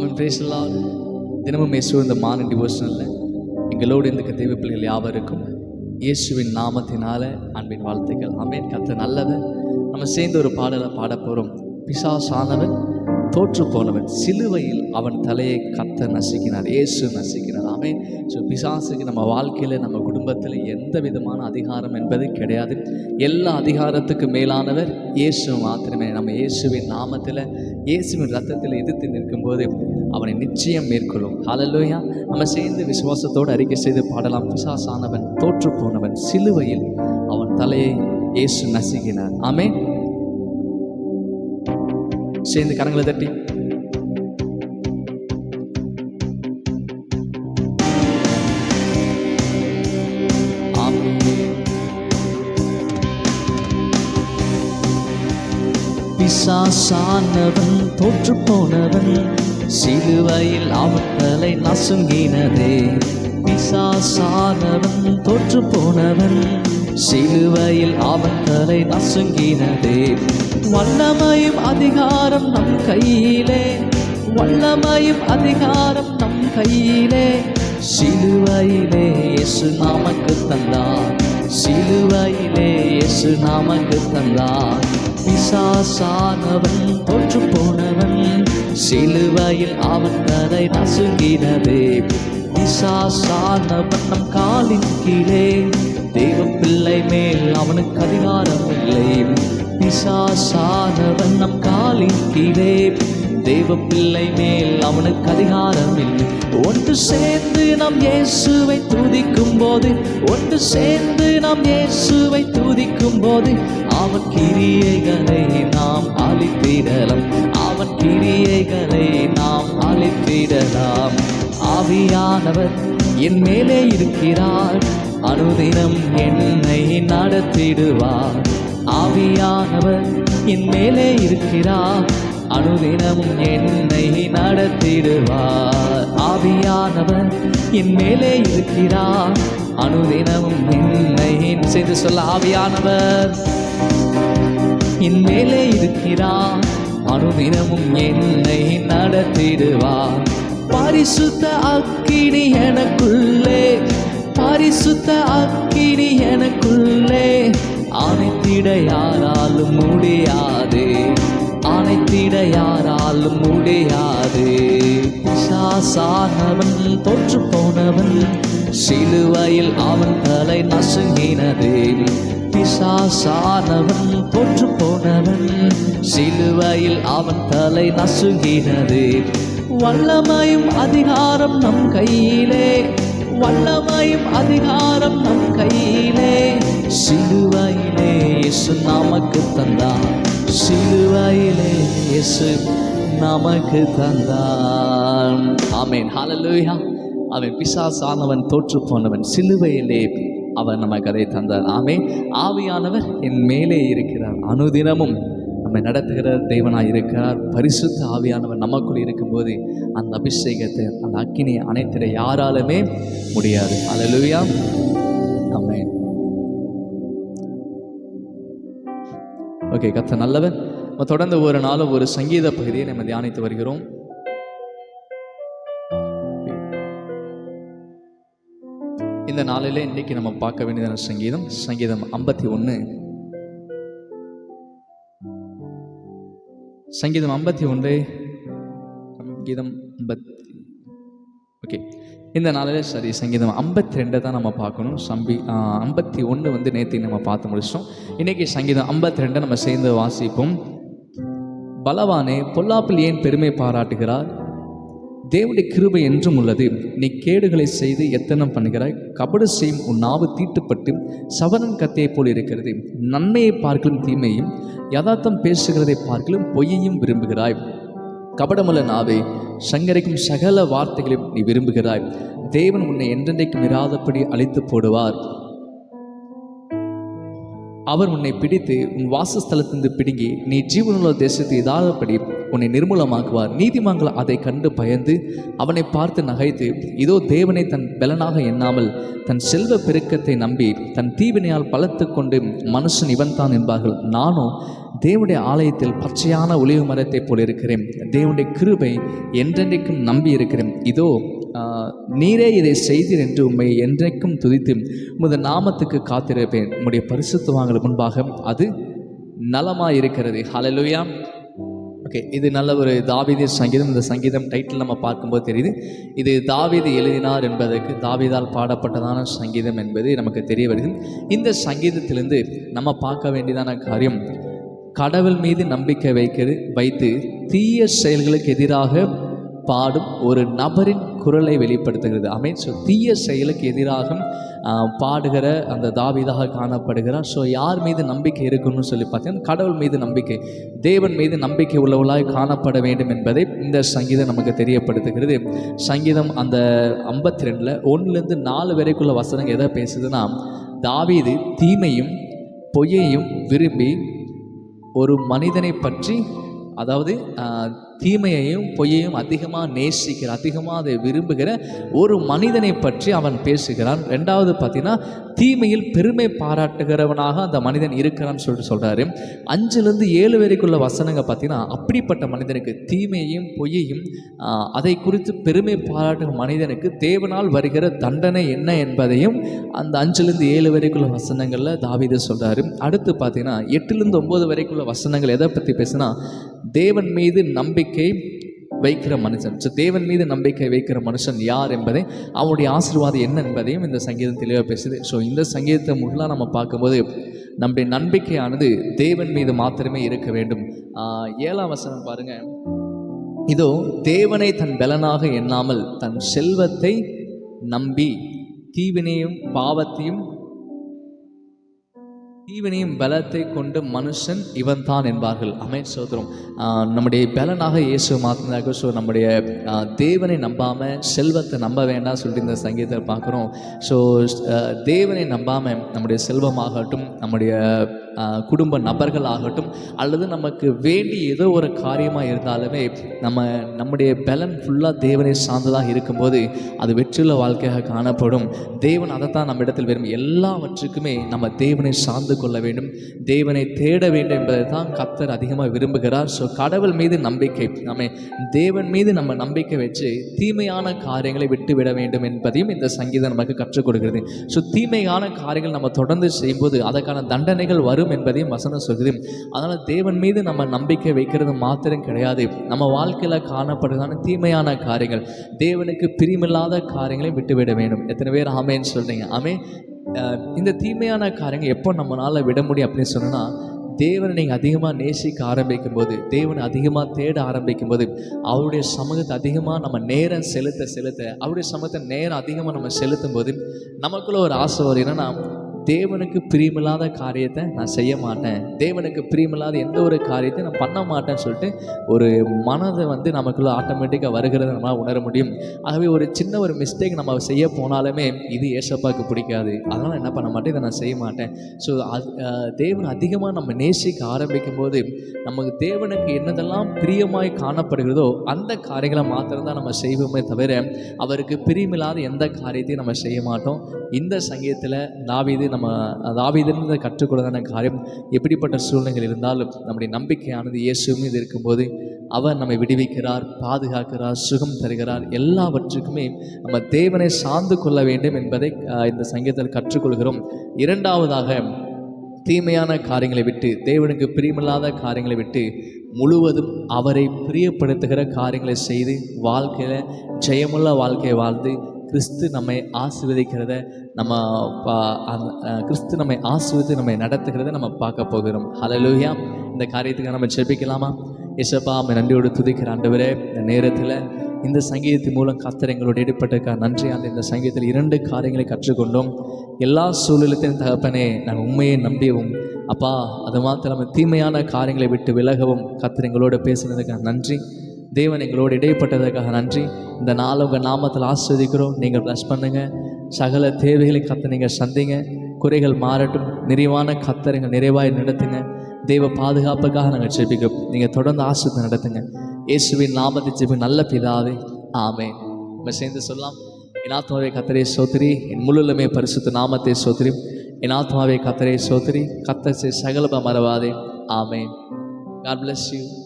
Amen. Praise the Lord. தினமும் இயேசு இந்த மார்னிங் டிவோஷனில் எங்களோடு இந்த தேவ பிள்ளைகள் யாவருக்கும் இயேசுவின் நாமத்தினால அன்பின் வாழ்த்துக்கள். ஆமென். கர்த்தர் நல்லவன். நம்ம சேர்ந்து ஒரு பாடலை பாட போகிறோம். பிசாசானவன் தோற்று போனவன், சிலுவையில் அவன் தலையை கர்த்தர் நசுக்கினார், இயேசு நசுக்கினார். ஆமென். ஸோ பிசாசுக்கு நம்ம வாழ்க்கையில் நம்ம குடும்பத்தில் எந்த விதமான அதிகாரம் என்பது கிடையாது. எல்லா அதிகாரத்துக்கு மேலானவர் இயேசு மாத்திரமே. நம்ம இயேசுவின் நாமத்தில் இயேசுவின் ரத்தத்தில் எதிர்த்து நிற்கும்போது அவனை நிச்சயம் மேற்கொள்ளும். ஹல்லேலூயா. நம்ம சேர்ந்து விசுவாசத்தோடு அறிக்கை செய்து பாடலாம். பிசாசானவன் தோற்று போனவன், சிலுவையில் அவன் தலையை இயேசு நசுக்கினார். ஆமென். சேர்ந்து கரங்களை தட்டி பிசாசானவன் தோற்று போனவன், சிலுவையில் அவன் தலை நசுங்கினதே. பிசாசானவன் தோற்று போனவன், சிலுவையில் அவன் தலை நசுங்கினதே. வல்லமையும் அதிகாரம் நம் கையிலே, வல்லமையும் அதிகாரம் நம் கையிலே. சிலுவையிலே இயேசு நமக்கு தந்தார், சிலுவையிலே இயேசு நமக்கு தந்தார். பிசாசானவன் தோற்று போனவன், சிலுவையில் அவன் தலை நசுங்கினதே. பிசாசானவன் நம் காலின் கீழே, தேவ பிள்ளை மேல் அவனுக்கு அதிகாரம் இல்லை. பிசாசானவன் நம் காலின் கீழே, தேவ பிள்ளை மேல் அவனுக்கு அதிகாரம் இல்லை. ஒன்று சேர்ந்து நாம் இயேசுவை துதிக்கும் போது, ஒன்று சேர்ந்து நாம் இயேசுவை துதிக்கும் போது அவன் கிரியைகளை நாம் அழித்திடலாம், அவன் கிரியைகளை நாம் அழித்திடலாம். ஆவியானவர் என் மேலே இருக்கிறார், அனுதினம் என்னை நடத்திடுவார். ஆவியானவர் என் மேலே இருக்கிறார், அனுதினமும் என்னை நடத்திடுவார். ஆவியானவர் என் மேலே இருக்கிறார், அனுதினமும் என்னை செய்து சொல்ல. ஆவியானவர் என் மேலே இருக்கிறார், அனுதினமும் என்னை நடத்திடுவார். பரிசுத்த அக்கினி எனக்குள்ளே, பரிசுத்த அக்கினி எனக்குள்ளே. அணைத்திட யாராலும் முடியாது, அணைத்திட யாராலும் முடியாது. பிசாசானவன் தோற்று போனவன், சிலுவையில் அவன் தலை நசுங்கினதே. பிசாசானவன் தோற்று போனவன், சிலுவையில் அவன் தலை நசுங்கினதே. வல்லமையும் அதிகாரம் நம் கையிலே, வல்லமையும் அதிகாரம் நம் கையிலே. சிலுவையிலே இயேசு நமக்கு தந்தார், சிலுவையிலே இயேசு நமக்கு தந்தார். ஆமென். ஹல்லேலூயா. அவன் பிசாசானவன் தோற்று போனவன், சிலுவையிலே அவன் நமக்கு அதை தந்தார். ஆமென். ஆவியானவர் என் மேலே இருக்கிறார், அனுதினமும் நம்மை நடத்துகிற தேவனாய் இருக்கிறார். பரிசுத்த ஆவியானவர் நமக்குள் இருக்கும்போது அந்த அபிஷேகத்தை, அந்த அக்கினியை அணைத்திட யாராலுமே முடியாது. ஹல்லேலூயா. ஆமென். ஓகே, கர்த்தர் நல்லவன். நம்ம தொடர்ந்து ஒரு நாளும் ஒரு சங்கீத பகுதியை நம்ம தியானித்து வருகிறோம். இந்த நாளிலே இன்னைக்கு நம்ம பார்க்க வேண்டியதான சங்கீதம், சங்கீதம் 51. சங்கீதம் 51, சங்கீதம் 50. ஓகே, இந்த நாளில் சரி சங்கீதம் 52 தான் நம்ம பார்க்கணும். 51 வந்து நேற்று நம்ம பார்த்து முடிச்சிட்டோம். இன்றைக்கி சங்கீதம் 52 நம்ம சேர்ந்து வாசிப்போம். பலவானே, பொல்லாப்பில் ஏன் பெருமை பாராட்டுகிறார்? தேவனுடைய கிருபை என்றும் உள்ளது. நீ கேடுகளை செய்து எத்தனம் பண்ணுகிறாய். கபடு செய்யும் உன் நாவு தீட்டுப்பட்டு சவரன் கத்தையை போல் இருக்கிறது. நன்மையை பார்க்கலும் தீமையும், யதார்த்தம் பேசுகிறதை பார்க்கலும் பொய்யையும் விரும்புகிறாய். கபடமுள்ள நாவை சங்கரிக்கும் சகல வார்த்தைகளையும் நீ விரும்புகிறாய். தேவன் உன்னை என்றென்றைக்கும் இராதபடி அழித்து போடுவார். அவர் உன்னை பிடித்து உன் வாசஸ்தலத்திலிருந்து பிடுங்கி நீ ஜீவனுள்ள தேசத்தை இதாதபடி உன்னை நிர்மூலமாக்குவார். நீதிமான்கள் அதை கண்டு பயந்து அவனை பார்த்து நகைத்து, இதோ தேவனை தன் பலனாக எண்ணாமல் தன் செல்வ பெருக்கத்தை நம்பி தன் தீவினையால் பலத்து கொண்டு மனுஷன் இவன் தான் என்பார்கள். நானோ தேவனுடைய ஆலயத்தில் பச்சையான ஒலிவு மரத்தை போல் இருக்கிறேன். தேவனுடைய கிருபை என்றென்றைக்கும் நம்பி இருக்கிறேன். இதோ நீரே இதை செய்தீர் என்று உம்மை என்றைக்கும் துதித்து உமது நாமத்துக்கு காத்திருப்பேன். உம்முடைய பரிசுத்தவான்களுக்கு முன்பாக அது நலமாக இருக்கிறது. ஹல்லேலூயா. ஓகே, இது நல்ல ஒரு தாவீது சங்கீதம். இந்த சங்கீதம் டைட்டில் நம்ம பார்க்கும்போது தெரியுது, இது தாவீது எழுதினார் என்பதற்கு, தாவீதால் பாடப்பட்டதான சங்கீதம் என்பது நமக்கு தெரிய வருது. இந்த சங்கீதத்திலிருந்து நம்ம பார்க்க வேண்டியதான காரியம், கடவுள் மீது நம்பிக்கை வைத்து தீய செயல்களுக்கு எதிராக பாடும் ஒரு நபரின் குரலை வெளிப்படுத்துகிறது. ஸோ தீய செயலுக்கு எதிராக பாடுகிற அந்த தாவீதாக காணப்படுகிறார். ஸோ யார் மீது நம்பிக்கை இருக்குன்னு சொல்லி பார்த்தீங்கன்னா, கடவுள் மீது நம்பிக்கை, தேவன் மீது நம்பிக்கை உள்ளவர்களாய் காணப்பட வேண்டும் என்பதை இந்த சங்கீதம் நமக்கு தெரியப்படுத்துகிறது. சங்கீதம் அந்த 52 1 4 வரைக்குள்ள வசனங்கள் எதை பேசுதுன்னா, தாவீது தீமையும் பொய்யையும் விரும்பி ஒரு மனிதனை பற்றி, அதாவது தீமையையும் பொய்யையும் அதிகமாக நேசிக்கிற, அதிகமாக அதை விரும்புகிற ஒரு மனிதனை பற்றி அவன் பேசுகிறான். ரெண்டாவது பார்த்தீங்கன்னா, தீமையில் பெருமை பாராட்டுகிறவனாக அந்த மனிதன் இருக்கிறான்னு சொல்கிறாரு. 5 7 வரைக்குள்ள வசனங்கள் பார்த்தீங்கன்னா, அப்படிப்பட்ட மனிதனுக்கு, தீமையையும் பொய்யையும் அதை குறித்து பெருமை பாராட்டுகிற மனிதனுக்கு தேவனால் வருகிற தண்டனை என்ன என்பதையும் அந்த 5 7 வரைக்குள்ள வசனங்களில் தாவீது சொல்கிறாரு. அடுத்து பார்த்தீங்கன்னா 8 9 வரைக்குள்ள வசனங்கள் எதை பற்றி பேசுனா, தேவன் மீது நம்பிக்கை வைக்கிற மனுஷன். ஸோ தேவன் மீது நம்பிக்கை வைக்கிற மனுஷன் யார் என்பதை, அவனுடைய ஆசீர்வாதம் என்ன என்பதையும் இந்த சங்கீதம் தெளிவாக பேசுது. ஸோ இந்த சங்கீதத்தை முழுதாக நம்ம பார்க்கும்போது, நம்முடைய நம்பிக்கையானது தேவன் மீது மாத்திரமே இருக்க வேண்டும். 7ஆம் வசனம் பாருங்க, இதோ தேவனை தன் பலனாக எண்ணாமல் தன் செல்வத்தை நம்பி தீவினையும் பலத்தை கொண்டு மனுஷன் இவன் தான் என்பார்கள். ஆமென், ஸ்தோத்திரம். நம்முடைய பலனாக இயேசு மாற்றினார்கள். ஸோ நம்முடைய தேவனை நம்பாமல் செல்வத்தை நம்ப வேண்டாம் சொல்லிட்டு இந்த சங்கீதத்தை பார்க்குறோம். ஸோ தேவனை நம்பாமல் நம்முடைய செல்வமாகட்டும், நம்முடைய குடும்ப நபர்கள் ஆகட்டும், அல்லது நமக்கு வேண்டி ஏதோ ஒரு காரியமாக இருந்தாலுமே நம்முடைய பலன் ஃபுல்லாக தேவனை சார்ந்ததாக இருக்கும்போது அது வெற்றியுள்ள வாழ்க்கையாக காணப்படும். தேவன் அதைத்தான் நம்ம இடத்தில் விரும்பி, எல்லாவற்றுக்குமே நம்ம தேவனை சார்ந்து கொள்ள வேண்டும், தேவனை தேட வேண்டும் என்பதை தான் கர்த்தர் அதிகமாக விரும்புகிறார். ஸோ கடவுள் மீது நம்பிக்கை, நம்ம தேவன் மீது நம்ம நம்பிக்கை வச்சு தீமையான காரியங்களை விட்டுவிட வேண்டும் என்பதையும் இந்த சங்கீதம் நமக்கு கற்றுக் கொடுக்கிறது. ஸோ தீமையான காரியங்கள் நம்ம தொடர்ந்து செய்யும்போது அதற்கான தண்டனைகள் வரும் என்பதையும் வசனம் சொல்கிறது. அதனால் தேவன் மீது நம்ம நம்பிக்கை வைக்கிறது மாத்திரம் கிடையாது, நம்ம வாழ்க்கையில் காணப்படுவதான தீமையான காரியங்கள், தேவனுக்கு பிரியமில்லாத காரியங்களை விட்டுவிட வேண்டும். எத்தனை பேர் ஆமேன்னு சொல்கிறீங்க? ஆமே. இந்த தீமையான காரியங்கள் எப்போ நம்மளால் விட முடியும் அப்படின்னு சொன்னால், தேவனை நீங்கள் அதிகமாக நேசிக்க ஆரம்பிக்கும் போது, தேவனை அதிகமாக தேட ஆரம்பிக்கும் போது, அவருடைய சமூகத்தை அதிகமாக நம்ம நேரம் செலுத்த அவருடைய சமூகத்தை நேரம் அதிகமாக நம்ம செலுத்தும் போது நமக்குள்ள ஒரு ஆசை வரும். என்னன்னா, தேவனுக்கு பிரியமில்லாத காரியத்தை நான் செய்ய மாட்டேன், தேவனுக்கு பிரியமில்லாத எந்த ஒரு காரியத்தை நான் பண்ண மாட்டேன்னு சொல்லிட்டு ஒரு மனதை நமக்குள்ள ஆட்டோமேட்டிக்காக வருகிறத நம்மளால் உணர முடியும். ஆகவே ஒரு சின்ன ஒரு மிஸ்டேக் நம்ம செய்ய போனாலுமே இது ஏசப்பாவுக்கு பிடிக்காது, அதனால் என்ன பண்ண மாட்டேன், இதை நான் செய்ய மாட்டேன். ஸோ தேவன் அதிகமாக நம்ம நேசிக்க ஆரம்பிக்கும் போது நமக்கு தேவனுக்கு என்னதெல்லாம் பிரியமாய் காணப்படுகிறதோ அந்த காரியங்களை மாத்திரம்தான் நம்ம செய்வோமே தவிர அவருக்கு பிரியமில்லாத எந்த காரியத்தையும் நம்ம செய்ய மாட்டோம். இந்த சங்கீதத்தில் தாவீதிலிருந்து கற்றுக்கொள்ளதான காரியம், எப்படிப்பட்ட சூழ்நிலைகள் இருந்தாலும் நம்முடைய நம்பிக்கையானது இயேசு மீது இருக்கும்போது அவர் நம்மை விடுவிக்கிறார், பாதுகாக்கிறார், சுகம் தருகிறார். எல்லாவற்றுக்குமே நம்ம தேவனை சார்ந்து கொள்ள வேண்டும் என்பதை இந்த சங்கீதத்தில் கற்றுக்கொள்கிறோம். இரண்டாவதாக, தீமையான காரியங்களை விட்டு, தேவனுக்கு பிரியமில்லாத காரியங்களை விட்டு முழுவதும் அவரை பிரியப்படுத்துகிற காரியங்களை செய்து வாழ்க்கையில் ஜெயமுள்ள வாழ்க்கையை வாழ்ந்து கிறிஸ்து நம்மை ஆசீர்வதிக்கிறத கிறிஸ்து நம்மை ஆசீர்வதித்து நம்மை நடத்துகிறத நம்ம பார்க்க போகிறோம். ஹல்லேலூயா. இந்த காரியத்துக்கு நம்ம ஜெபிக்கலாமா? இயேசுப்பா, நம்ம நன்றியோடு துதிக்கிற ஆண்டவரே, இந்த நேரத்தில் இந்த சங்கீதத்தின் மூலம் கர்த்தர் எங்களோடு ஈடுபட்டிருக்க நன்றி. இந்த சங்கீதத்தில் 2 காரியங்களை கற்றுக்கொண்டோம். எல்லா சூழ்நிலையும் தகப்பனே, நாங்கள் உண்மையை நம்பியவும் அப்பா, அது மாத்திரம் நம்ம தீமையான காரியங்களை விட்டு விலகவும் கர்த்தர் எங்களோட பேசுனதுக்காக நன்றி. தேவன் எங்களோடு இடைப்பட்டதற்காக நன்றி. இந்த நாள் உங்கள் நாமத்தில் ஆஸ்வதிக்கிறோம். நீங்கள் ப்ளஸ் பண்ணுங்கள், சகல தேவைகளை கர்த்தர் நீங்கள் சந்திங்க, குறைகள் மாறட்டும், நிறைவான கர்த்தர் எங்கள் நிறைவாய் நடத்துங்க. தெய்வ பாதுகாப்புக்காக நாங்கள் ஜெபிக்கிறோம். நீங்கள் தொடர்ந்து ஆசீர்வாதத்தை நடத்துங்க. இயேசுவின் நாமத்தை ஜெபி நல்ல பிதாவே, ஆமென். நம்ம சேர்ந்து சொல்லலாம். என் ஆத்மாவே கர்த்தரை ஸ்தோத்திரி, என் முழுமே பரிசுத்த நாமத்தை ஸ்தோத்திரி. என் ஆத்மாவே கர்த்தரை ஸ்தோத்திரி, கர்த்தர் சகலப மறவாதே. ஆமென். God bless you.